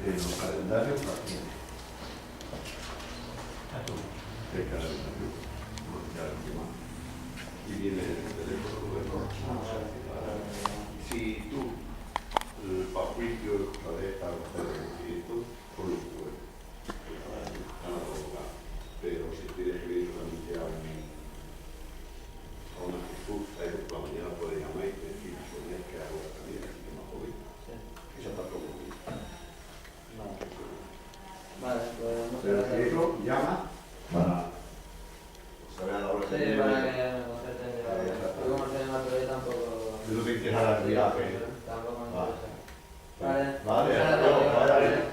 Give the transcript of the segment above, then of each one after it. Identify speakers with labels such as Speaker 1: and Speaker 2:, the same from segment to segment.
Speaker 1: en los calendarios la tiene. El calendario. Ya lo que más. Y viene el teléfono de si tú, para juicio, pareja, esto, con lo que puedes. Pero si tienes que ir solamente a una Jesús, por la mañana puede llamar y decir, soñar que hago la salida, así que más joven. Eso está todo bien.
Speaker 2: Vale, pues no sé.
Speaker 1: Pero si eso llama para saber a la hora
Speaker 2: Sí, para que me concerten de la vida. Yo como estoy en la teoría tampoco...
Speaker 1: es lo que quieres a la viaje.
Speaker 2: Tampoco me
Speaker 1: Vale.
Speaker 2: interesa. Vale.
Speaker 1: Vale,
Speaker 2: Muchas
Speaker 1: hasta luego,
Speaker 2: gracias.
Speaker 1: vaya bien.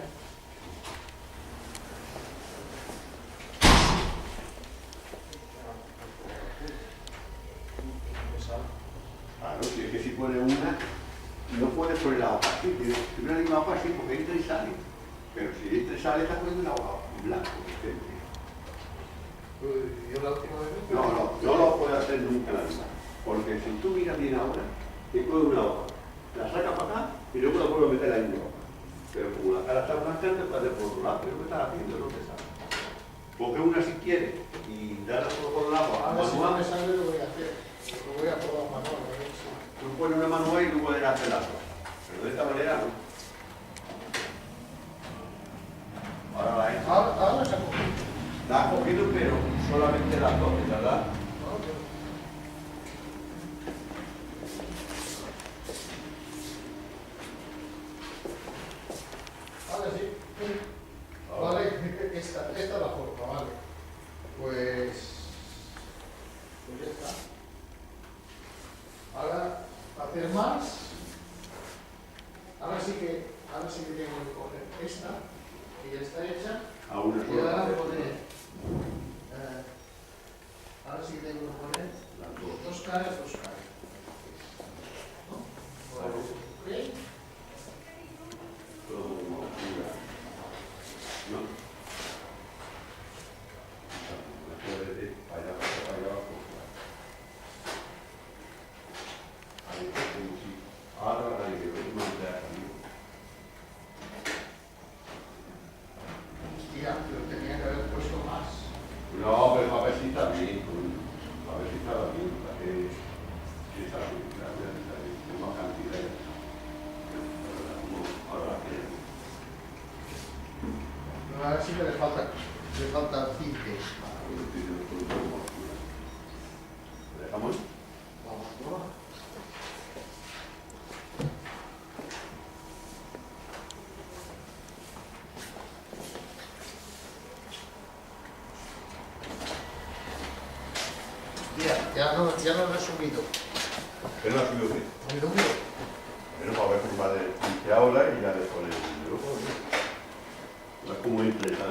Speaker 1: Claro, si es que si pone una, no puedes poner la hoja así. Si una misma hoja así, porque entra y sale. Pero si entra y sale, está poniendo una hoja en blanco.
Speaker 3: ¿Yo la última vez?
Speaker 1: No lo puedes hacer nunca en la vida. Porque si tú miras bien ahora, te coge una hoja, la sacas para acá y luego la vuelves a meter en la misma hoja. Pero como la cara está blanca, te puedes por otro lado, pero lo que estás haciendo no te sale. Porque una si quiere y darla por un lado,
Speaker 3: Ahora si no me sale lo voy a hacer. Lo voy a probar manual, a ver si...
Speaker 1: tú pones una mano ahí y tú puedes hacer las dos. Pero de esta manera no. Ahora la he hecho.
Speaker 3: Ahora se ha cogido.
Speaker 1: La has cogido, pero solamente las dos, ¿verdad?
Speaker 3: Ahora sí. Vale, esta es la forma, vale. Pues ya está. Ahora, hacer más. Ahora sí que tengo que coger esta, que ya está hecha.
Speaker 1: A una
Speaker 3: Y
Speaker 1: sola.
Speaker 3: ahora me poner. Ahora sí que tengo que poner
Speaker 1: Las dos.
Speaker 3: dos caras. ¿No? ¿Ok?
Speaker 1: Todo como una. ¿No? Después de para allá abajo. Ahí como si. Ahora hay que ver más de aquí.
Speaker 3: Hostia, yo tenía que haber puesto más.
Speaker 1: No, pero a ver si está bien. A ver si está bien. Para que si está bien. Tengo más cantidad. Ahora que.
Speaker 3: Ahora sí que le falta tinte.
Speaker 1: ¿Le dejamos?
Speaker 3: Vamos, ¿no? Ya no lo he subido.
Speaker 1: Pero no ha subido bien.
Speaker 3: ¿El número?
Speaker 1: Pero para ver cómo va de ahora y ya después el. No es como impresar.